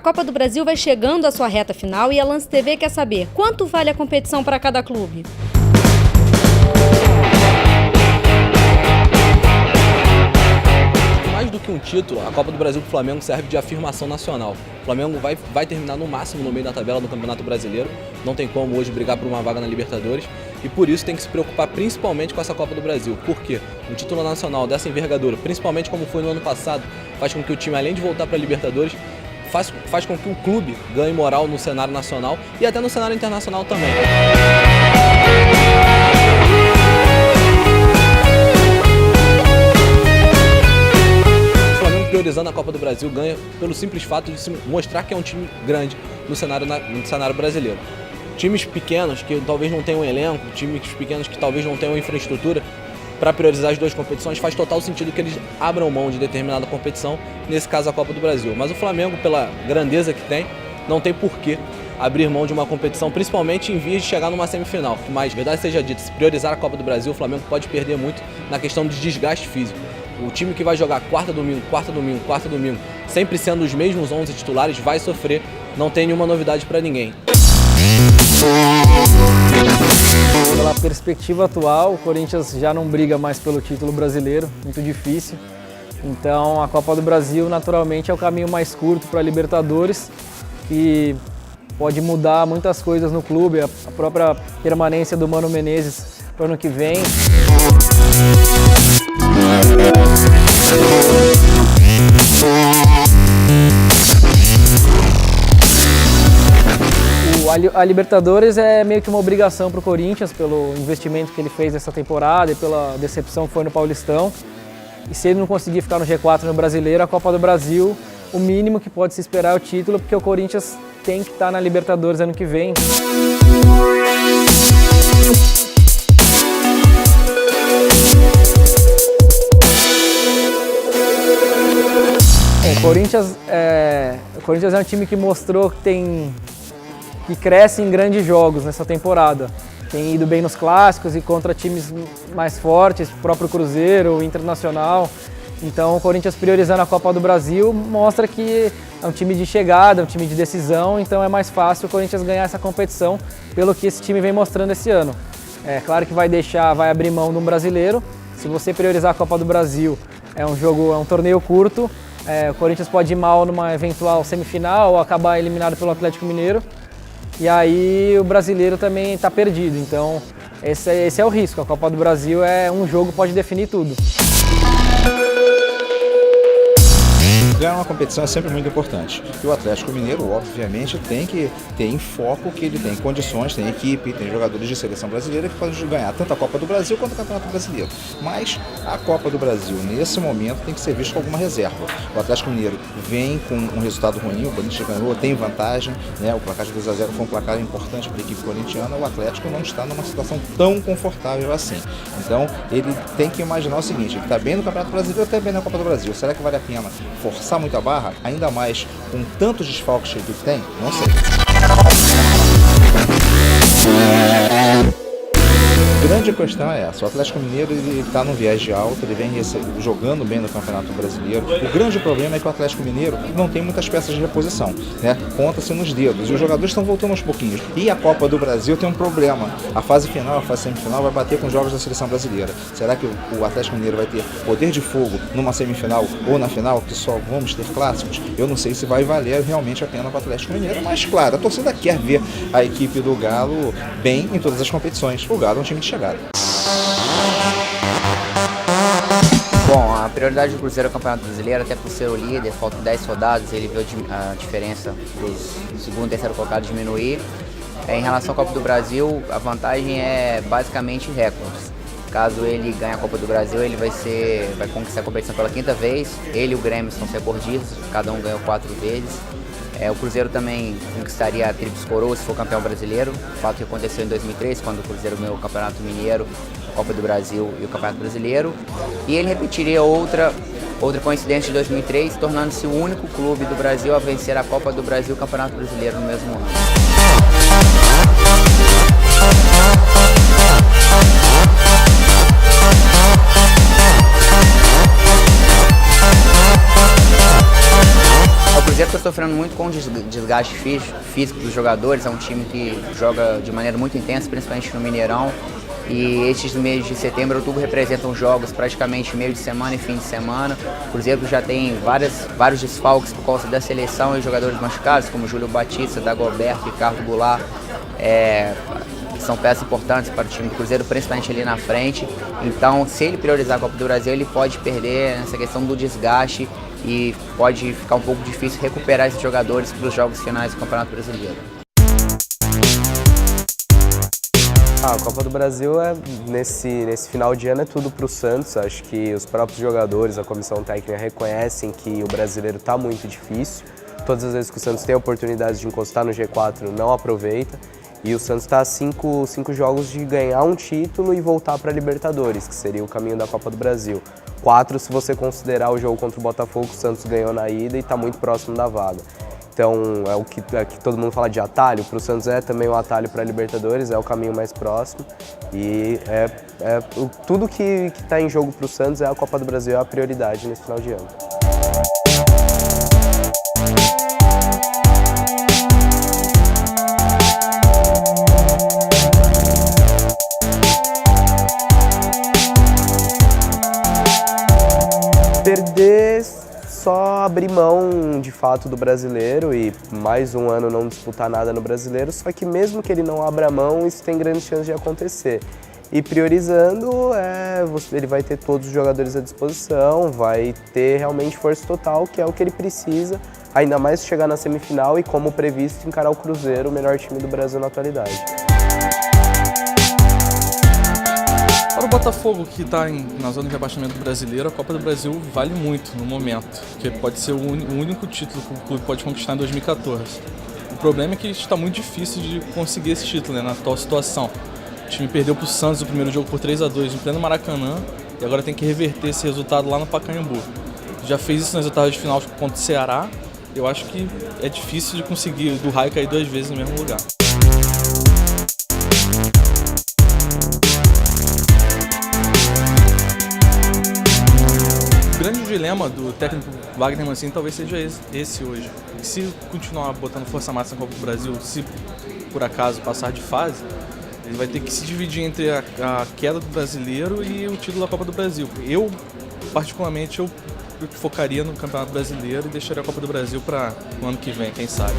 A Copa do Brasil vai chegando à sua reta final e a Lance TV quer saber quanto vale a competição para cada clube. Mais do que um título, a Copa do Brasil para o Flamengo serve de afirmação nacional. O Flamengo vai terminar no máximo no meio da tabela do Campeonato Brasileiro. Não tem como hoje brigar por uma vaga na Libertadores. E por isso tem que se preocupar principalmente com essa Copa do Brasil. Por quê? Um título nacional dessa envergadura, principalmente como foi no ano passado, faz com que o time, além de voltar para a Libertadores, faz com que o clube ganhe moral no cenário nacional e até no cenário internacional também. Priorizando a Copa do Brasil ganha pelo simples fato de se mostrar que é um time grande no cenário brasileiro. Times pequenos que talvez não tenham elenco, times pequenos que talvez não tenham infraestrutura para priorizar as duas competições, faz total sentido que eles abram mão de determinada competição, nesse caso a Copa do Brasil. Mas o Flamengo, pela grandeza que tem, não tem porquê abrir mão de uma competição, principalmente em vias de chegar numa semifinal. Mas, verdade seja dita, se priorizar a Copa do Brasil, o Flamengo pode perder muito na questão de desgaste físico. O time que vai jogar quarta, domingo, sempre sendo os mesmos 11 titulares, vai sofrer. Não tem nenhuma novidade para ninguém. Pela perspectiva atual, o Corinthians já não briga mais pelo título brasileiro, muito difícil. Então a Copa do Brasil, naturalmente, é o caminho mais curto para a Libertadores, que pode mudar muitas coisas no clube, a própria permanência do Mano Menezes para o ano que vem. A Libertadores é meio que uma obrigação para o Corinthians, pelo investimento que ele fez essa temporada e pela decepção que foi no Paulistão. E se ele não conseguir ficar no G4 no Brasileiro, a Copa do Brasil, o mínimo que pode se esperar é o título, porque o Corinthians tem que estar na Libertadores ano que vem. O Corinthians é um time que mostrou que cresce em grandes jogos nessa temporada. Tem ido bem nos clássicos e contra times mais fortes, o próprio Cruzeiro, o Internacional. Então o Corinthians priorizando a Copa do Brasil mostra que é um time de chegada, um time de decisão, então é mais fácil o Corinthians ganhar essa competição pelo que esse time vem mostrando esse ano. É claro que vai abrir mão de um brasileiro. Se você priorizar a Copa do Brasil, é um torneio curto. O Corinthians pode ir mal numa eventual semifinal ou acabar eliminado pelo Atlético Mineiro. E aí o brasileiro também está perdido. Então esse é o risco. A Copa do Brasil um jogo pode definir tudo. Ganhar uma competição é sempre muito importante. E o Atlético Mineiro, obviamente, tem que ter em foco que ele tem condições, tem equipe, tem jogadores de seleção brasileira que podem ganhar tanto a Copa do Brasil quanto o Campeonato Brasileiro. Mas a Copa do Brasil, nesse momento, tem que ser visto com alguma reserva. O Atlético Mineiro vem com um resultado ruim, o Corinthians ganhou, tem vantagem, né? O placar de 2-0 foi um placar importante para a equipe corintiana. O Atlético não está numa situação tão confortável assim. Então, ele tem que imaginar o seguinte: ele está bem no Campeonato Brasileiro, até bem na Copa do Brasil. Será que vale a pena forçar muito a barra, ainda mais com tantos desfalques que a equipe tem? Não sei. A grande questão é essa: o Atlético Mineiro está num viés de alta, ele vem jogando bem no Campeonato Brasileiro. O grande problema é que o Atlético Mineiro não tem muitas peças de reposição, né? Conta-se nos dedos, e os jogadores estão voltando aos pouquinhos. E a Copa do Brasil tem um problema: a fase final, a fase semifinal vai bater com os jogos da seleção brasileira. Será que o Atlético Mineiro vai ter poder de fogo numa semifinal ou na final, que só vamos ter clássicos? Eu não sei se vai valer realmente a pena para o Atlético Mineiro, mas claro, a torcida quer ver a equipe do Galo bem em todas as competições. O Galo é um time de chegada. Bom, a prioridade do Cruzeiro é o Campeonato Brasileiro, até por ser o líder, faltam 10 rodadas, ele viu a diferença dos segundo e terceiro colocados diminuir. Em relação à Copa do Brasil, a vantagem é basicamente recordes. Caso ele ganhe a Copa do Brasil, ele vai conquistar a competição pela 5ª vez. Ele e o Grêmio são recordistas, cada um ganhou 4 vezes. O Cruzeiro também conquistaria a Tríplice Coroa se for campeão brasileiro, fato que aconteceu em 2003, quando o Cruzeiro ganhou o Campeonato Mineiro, a Copa do Brasil e o Campeonato Brasileiro. E ele repetiria outra coincidência de 2003, tornando-se o único clube do Brasil a vencer a Copa do Brasil e o Campeonato Brasileiro no mesmo ano. O Cruzeiro Atlético está sofrendo muito com o desgaste físico dos jogadores, é um time que joga de maneira muito intensa, principalmente no Mineirão. E estes meses de setembro e outubro representam jogos praticamente meio de semana e fim de semana. O Cruzeiro já tem vários desfalques por causa da seleção e jogadores machucados, como Júlio Batista, Dagoberto, Ricardo Goulart, que são peças importantes para o time do Cruzeiro, principalmente ali na frente. Então, se ele priorizar a Copa do Brasil, ele pode perder essa questão do desgaste e pode ficar um pouco difícil recuperar esses jogadores para os jogos finais do Campeonato Brasileiro. A Copa do Brasil nesse final de ano é tudo para o Santos. Acho que os próprios jogadores, a comissão técnica reconhecem que o brasileiro está muito difícil. Todas as vezes que o Santos tem a oportunidade de encostar no G4, não aproveita. E o Santos está a cinco jogos de ganhar um título e voltar para a Libertadores, que seria o caminho da Copa do Brasil. 4 se você considerar o jogo contra o Botafogo, que o Santos ganhou na ida e está muito próximo da vaga. Então, é o que todo mundo fala de atalho, para o Santos é também um atalho para a Libertadores, é o caminho mais próximo. E tudo que está em jogo para o Santos é a Copa do Brasil, é a prioridade nesse final de ano. Perder, só abrir mão de fato do brasileiro e mais um ano não disputar nada no brasileiro, só que mesmo que ele não abra mão, isso tem grande chance de acontecer. E priorizando, ele vai ter todos os jogadores à disposição, vai ter realmente força total, que é o que ele precisa, ainda mais chegar na semifinal e, como previsto, encarar o Cruzeiro, o melhor time do Brasil na atualidade. Para o Botafogo, que está na zona de rebaixamento brasileiro, a Copa do Brasil vale muito no momento, porque pode ser o único título que o clube pode conquistar em 2014. O problema é que está muito difícil de conseguir esse título, né, na atual situação. O time perdeu para o Santos o primeiro jogo por 3-2 em pleno Maracanã e agora tem que reverter esse resultado lá no Pacaembu. Já fez isso nas oitavas de final contra o Ceará. Eu acho que é difícil de conseguir do raio cair 2 vezes no mesmo lugar. O grande dilema do técnico Wagner Mancini talvez seja esse hoje. Se continuar botando força máxima na Copa do Brasil, se por acaso passar de fase, ele vai ter que se dividir entre a queda do brasileiro e o título da Copa do Brasil. Eu, particularmente, eu focaria no Campeonato Brasileiro e deixaria a Copa do Brasil para o ano que vem, quem sabe.